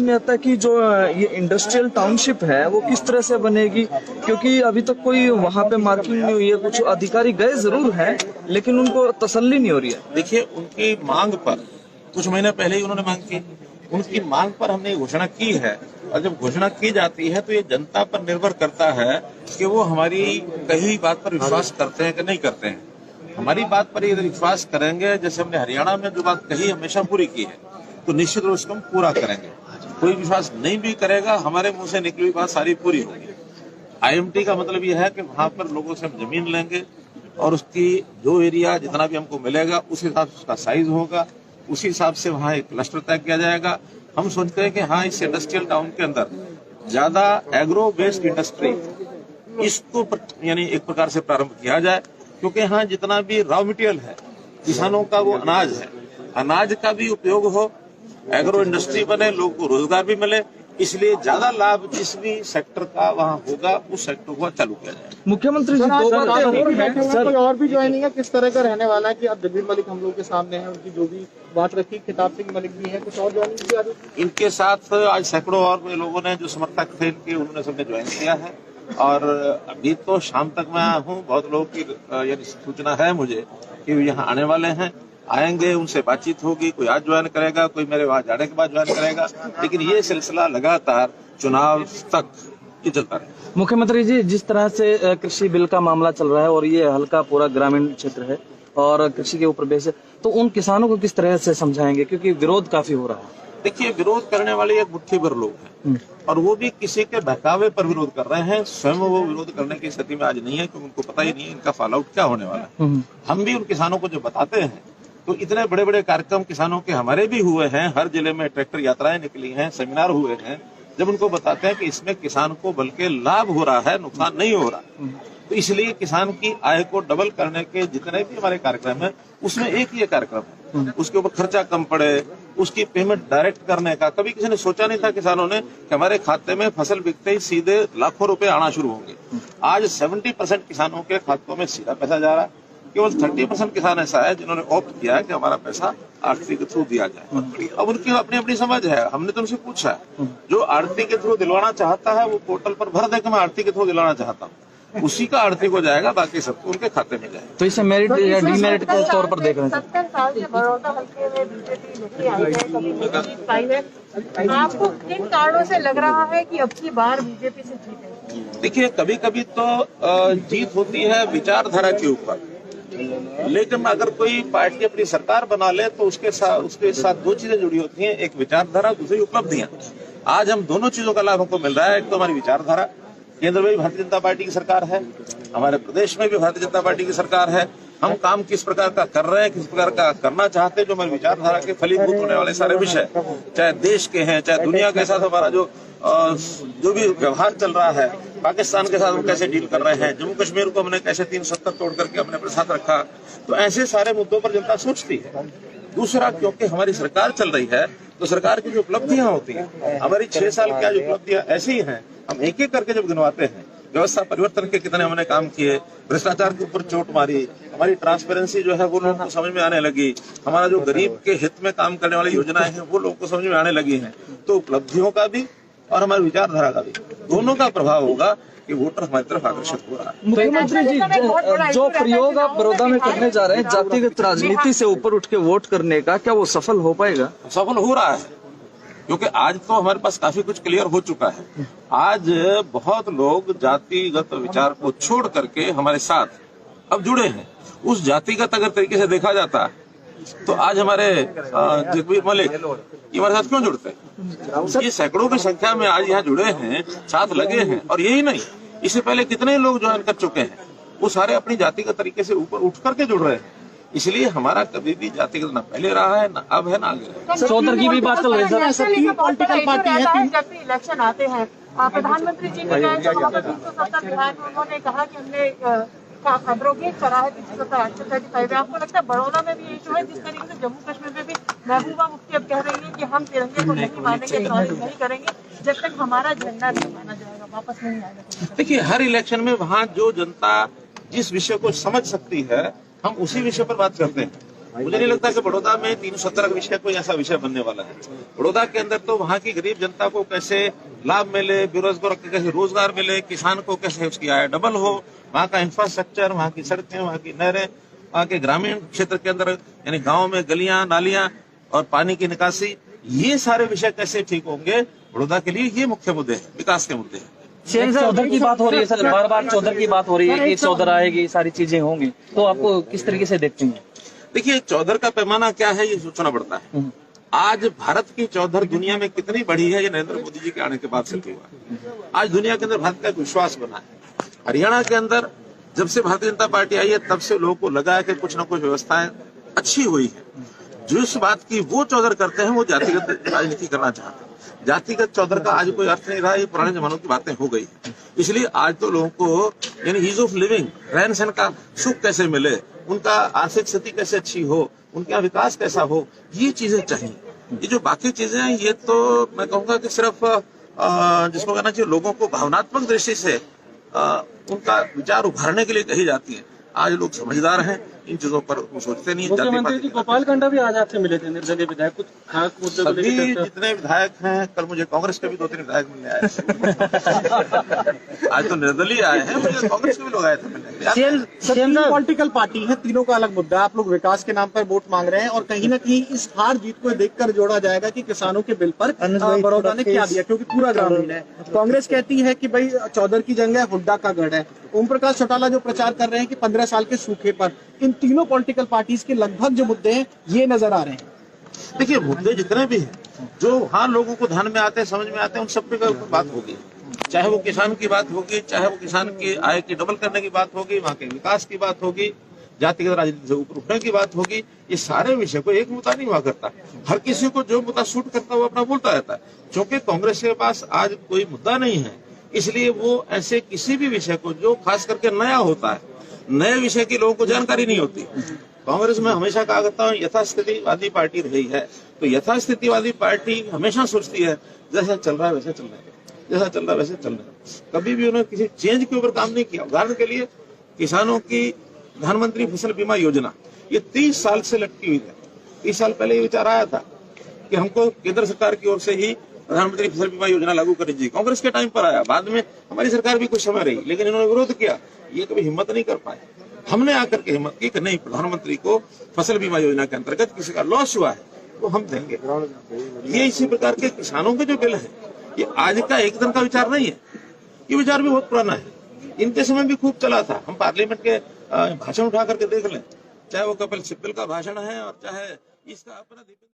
में आता है कि जो ये इंडस्ट्रियल टाउनशिप है वो किस तरह से बनेगी, क्योंकि अभी तक कोई वहाँ पे मार्किंग नहीं हुई है। कुछ अधिकारी गए जरूर हैं लेकिन उनको तसल्ली नहीं हो रही है। देखिए, उनकी मांग पर कुछ महीने पहले ही उन्होंने मांग की, उनकी मांग पर हमने घोषणा की है, और जब घोषणा की जाती है तो ये जनता पर निर्भर करता है कि वो हमारी कही बात पर विश्वास करते हैं कि नहीं करते हैं। हमारी बात पर यदि विश्वास करेंगे, जैसे हमने हरियाणा में जो बात कही हमेशा पूरी की है, तो निश्चित रूप से हम पूरा करेंगे। कोई विश्वास नहीं भी करेगा, हमारे मुंह से निकली हुई बात सारी पूरी होगी। IMT का मतलब यह है कि वहां पर लोगों से हम जमीन लेंगे और उसकी जो एरिया जितना भी हमको मिलेगा उस हिसाब से उसका साइज होगा, उसी हिसाब से वहाँ एक क्लस्टर तय किया जाएगा। हम सोचते हैं कि हाँ, इस इंडस्ट्रियल टाउन के अंदर ज्यादा एग्रो बेस्ड इंडस्ट्री इसको यानी एक प्रकार से प्रारंभ किया जाए, क्योंकि यहाँ जितना भी रॉ मटेरियल है, किसानों का वो अनाज है, अनाज का भी उपयोग हो, एग्रो इंडस्ट्री बने, लोगों को रोजगार भी मिले, इसलिए ज्यादा लाभ जिस भी सेक्टर का वहाँ होगा उस सेक्टर को चालू किया जाए। मुख्यमंत्री जी सर और भी ज्वाइनिंग है, किस तरह का रहने वाला है कि अब जगदीप मलिक हम लोग के सामने है, उनकी जो भी बात रखी, खिताब सिंह मलिक भी है, कुछ और ज्वाइनिंग भी आ रही? इनके साथ आज सैकड़ों और लोगों ने जो समर्थक थे इनके, उन्होंने सबने ज्वाइन किया है, और अभी तो शाम तक मैं आया हूँ। बहुत लोगों की यानी सूचना है मुझे कि यहाँ आने वाले हैं, आएंगे, उनसे बातचीत होगी, कोई आज ज्वाइन करेगा, कोई मेरे वहां जाने के बाद ज्वाइन करेगा, लेकिन ये सिलसिला लगातार चुनाव तक ही चलता रहेगा। मुख्यमंत्री जी, जिस तरह से कृषि बिल का मामला चल रहा है और ये हल्का पूरा ग्रामीण क्षेत्र है और कृषि के ऊपर बेस है, तो उन किसानों को किस तरह से समझाएंगे, क्योंकि विरोध काफी हो रहा है? देखिए, विरोध करने वाले एक मुट्ठी भर लोग हैं और वो भी किसी के बहकावे पर विरोध कर रहे हैं। स्वयं वो विरोध करने की स्थिति में आज नहीं है, क्योंकि उनको पता ही नहीं है इनका फॉल आउट क्या होने वाला है। हम भी उन किसानों को जो बताते हैं, तो इतने बड़े बड़े कार्यक्रम किसानों के हमारे भी हुए हैं, हर जिले में ट्रैक्टर यात्राएं निकली हैं, सेमिनार हुए हैं, जब उनको बताते हैं कि इसमें किसान को बल्कि लाभ हो रहा है, नुकसान नहीं हो रहा। तो इसलिए किसान की आय को डबल करने के जितने भी हमारे कार्यक्रम है, उसमें एक ये कार्यक्रम है, उसके ऊपर खर्चा कम पड़े, उसकी पेमेंट डायरेक्ट करने का। कभी किसी ने सोचा नहीं था किसानों ने कि हमारे खाते में फसल बिकते ही सीधे लाखों रुपए आना शुरू होंगे। आज 70% किसानों के खातों में सीधा पैसा जा रहा है। केवल 30% किसान ऐसा है जिन्होंने ऑप्ट किया है कि हमारा पैसा आरती के थ्रू दिया जाए। अब उनकी अपनी अपनी समझ है, हमने तो उनसे पूछा है, जो आरती के थ्रू दिलवाना चाहता है वो पोर्टल पर भर दे कि मैं आरती के थ्रू दिलवाना चाहता हूँ, उसी का आरती को जाएगा, बाकी सबको उनके खाते में जाएगा। तो इसे मेरिट या डीमेरिट के तौर पर देख रहे हैं? 70 साल से बड़ौदा हल्के में बीजेपी नहीं आई है, कभी नहीं जीत पाई है। आपको किन कारणों से लग रहा है कि अब की बार बीजेपी से जीतेगी? देखिए, कभी कभी तो जीत होती है विचारधारा के ऊपर, लेकिन अगर कोई पार्टी अपनी सरकार बना ले तो उसके साथ दो चीजें जुड़ी होती हैं, एक विचारधारा, दूसरी उपलब्धियां। आज हम दोनों चीजों का लाभ हमको मिल रहा है। एक तो हमारी विचारधारा, केंद्र में भी भारतीय जनता पार्टी की सरकार है, हमारे प्रदेश में भी भारतीय जनता पार्टी की सरकार है। हम काम किस प्रकार का कर रहे हैं, किस प्रकार का करना चाहते हैं, जो हमारी विचारधारा के फलीभूत होने वाले सारे विषय, चाहे देश के हैं चाहे दुनिया के साथ हमारा जो भी व्यवहार चल रहा है, पाकिस्तान के साथ हम कैसे डील कर रहे हैं, जम्मू कश्मीर को हमने कैसे 370 तोड़ करके अपने साथ रखा, तो ऐसे सारे मुद्दों पर जनता सोचती है। दूसरा, क्योंकि हमारी सरकार चल रही है तो सरकार की जो उपलब्धियां होती हैं, हमारी 6 साल की आज उपलब्धियां ऐसी ही हैं, हम एक एक करके जब गिनवाते हैं, व्यवस्था परिवर्तन के कितने हमने काम किए, भ्रष्टाचार के ऊपर चोट मारी, हमारी ट्रांसपेरेंसी जो है वो लोगों को समझ में आने लगी, हमारा जो गरीब के हित में काम करने वाली योजनाएं हैं वो लोगों को समझ में आने लगी हैं। तो उपलब्धियों का भी और हमारी विचारधारा का भी, दोनों का प्रभाव होगा कि वोटर हमारी तरफ आकर्षित हो रहा है। मुख्यमंत्री जी, जो प्रयोग आप बड़ौदा में करने जा रहे हैं जातिगत राजनीति से ऊपर उठ के वोट करने का, क्या वो सफल हो पाएगा? सफल हो रहा है, क्योंकि आज तो हमारे पास काफी कुछ क्लियर हो चुका है। आज बहुत लोग जातिगत विचार को छोड़ करके हमारे साथ अब जुड़े हैं। उस जातिगत अगर तरीके से देखा जाता तो आज हमारे जगदीप मलिक ये हमारे साथ क्यों जुड़ते हैं? ये सैकड़ों की संख्या में आज यहाँ जुड़े हैं, साथ लगे हैं। और यही नहीं, इससे पहले कितने लोग ज्वाइन कर चुके हैं, वो सारे अपनी जातिगत तरीके से ऊपर उठ करके जुड़ रहे हैं। इसलिए हमारा कभी भी जातिगत ना पहले रहा है, ना अब है, ना आगे रहेगा। चौधरी की भी बात चल रही है सर, पॉलिटिकल पार्टी है, जब भी इलेक्शन आते हैं प्रधानमंत्री जी ने 370 विधायक उन्होंने कहा कि हमने एब्रोगेट करा है 335। आपको लगता है बड़ौदा में भी ये इशू है, जिस तरीके से जम्मू कश्मीर में भी महबूबा मुफ्ती अब कह रही है कि हम तिरंगे को नहीं मानेंगे, नहीं करेंगे जब तक हमारा झंडा नहीं माना जाएगा, वापस नहीं आएगा? देखिए, हर इलेक्शन में वहाँ जो जनता जिस विषय को समझ सकती है, हम उसी विषय पर बात करते हैं। मुझे नहीं लगता कि बड़ौदा में 370 का विषय कोई ऐसा विषय बनने वाला है। बड़ौदा के अंदर तो वहाँ की गरीब जनता को कैसे लाभ मिले, बेरोजगार को कैसे रोजगार मिले, किसान को कैसे उसकी आय डबल हो, वहाँ का इंफ्रास्ट्रक्चर, वहाँ की सड़कें, वहाँ की नहरें, वहाँ के ग्रामीण क्षेत्र के अंदर यानी गाँव में गलियां नालियां और पानी की निकासी, ये सारे विषय कैसे ठीक होंगे, बड़ौदा के लिए ये मुख्य मुद्दे हैं, विकास के मुद्दे हैं। सीएम साहब चौधर की बात हो रही है सर, बार बार चौधर की बात हो रही है कि चौधर आएगी, सारी चीजें होंगी, तो आपको किस तरीके से देखते हैं? देखिए, चौधर का पैमाना क्या है ये सोचना पड़ता है। आज भारत की चौधर दुनिया में कितनी बड़ी है, ये नरेंद्र मोदी जी के आने के बाद सिद्ध हुआ। आज दुनिया के अंदर भारत का एक विश्वास बना है। हरियाणा के अंदर जब से भारतीय जनता पार्टी आई है तब से लोगों को लगा है कि कुछ न कुछ व्यवस्थाएं अच्छी हुई है। जिस बात की वो चौधर करते हैं वो जातिगत राजनीति करना चाहते हैं। जातिगत चौधर का आज कोई अर्थ नहीं रहा, ये पुराने जमानों की बातें हो गई। इसलिए आज तो लोगों को यानी ईज ऑफ लिविंग, रहन सहन का सुख कैसे मिले, उनका आर्थिक स्थिति कैसे अच्छी हो, उनका विकास कैसा हो, ये चीजें चाहिए। ये जो बाकी चीजें हैं ये तो मैं कहूंगा कि सिर्फ जिसको कहना चाहिए लोगों को भावनात्मक दृष्टि से उनका विचार उभारने के लिए कही जाती है। आज लोग समझदार हैं, इन चीजों पर सोचते नहीं। मुख्यमंत्री जी गोपाल कांडा भी आज आपसे मिले थे, निर्दलीय विधायक, कुछ खास मुद्दे को सभी लेकर जितने विधायक हैं, कल मुझे कांग्रेस के भी 2-3 विधायक मिलने आए। आज तो निर्दलीय आए हैं, मुझे कांग्रेस के भी लोग आए थे मिलने। पॉलिटिकल पार्टी है, तीनों का अलग मुद्दा है। आप लोग विकास के नाम पर वोट मांग रहे हैं और कहीं ना कहीं इस हार जीत को देखकर जोड़ा जाएगा कि किसानों के बिल पर बड़ौदा ने क्या दिया, क्योंकि पूरा ग्रामीण है। कांग्रेस कहती है कि भाई चौधर की जंग है, हुड्डा का गढ़ है। ओम प्रकाश चौटाला जो प्रचार कर रहे हैं कि 15 साल के सूखे पर, इन तीनों पॉलिटिकल पार्टीज के लगभग जो मुद्दे हैं ये नजर आ रहे हैं। देखिए, मुद्दे जितने भी हैं जो वहाँ लोगों को ध्यान में आते हैं, समझ में आते हैं, उन सब पे बात होगी। चाहे वो किसान की बात होगी, चाहे वो किसान की आय की डबल करने की बात होगी, वहाँ के विकास की बात होगी, जातिगत राजनीति से ऊपर उठने की बात होगी। ये सारे विषय को एक मुद्दा नहीं हुआ करता। हर किसी को जो मुद्दा सूट करता है वो अपना बोलता रहता है। क्योंकि कांग्रेस के पास आज कोई मुद्दा नहीं है, इसलिए वो ऐसे किसी भी विषय को जो खास करके नया होता है, नए विषय की लोगों को जानकारी नहीं होती। कांग्रेस में हमेशा कहा करता हूँ यथास्थितिवादी पार्टी रही है, तो यथास्थितिवादी पार्टी हमेशा सोचती है जैसा चल रहा है वैसे चलना है, जैसा चल रहा है वैसे चलना है। कभी भी उन्होंने किसी चेंज के ऊपर काम नहीं किया। उदाहरण के लिए किसानों की प्रधानमंत्री फसल बीमा योजना ये 30 साल से लटकी हुई है। 30 साल पहले ये विचार आया था कि हमको केंद्र सरकार की ओर से ही प्रधानमंत्री फसल बीमा योजना लागू कर दीजिए। कांग्रेस के टाइम पर आया, बाद में हमारी सरकार भी कुछ समय रही, लेकिन इन्होंने विरोध किया, ये कभी हिम्मत नहीं कर पाए। हमने आकर के हिम्मत की कि नहीं, प्रधानमंत्री को फसल बीमा योजना के अंतर्गत किसी का लॉस हुआ है तो हम देंगे। ये इसी प्रकार के किसानों के जो बिल है ये आज का एक दिन का विचार नहीं है, ये विचार भी बहुत पुराना है। इनके समय भी खूब चला था। हम पार्लियामेंट के भाषण उठा करके देख लें, चाहे वो कपिल सिब्बल का भाषण है और चाहे इसका अपना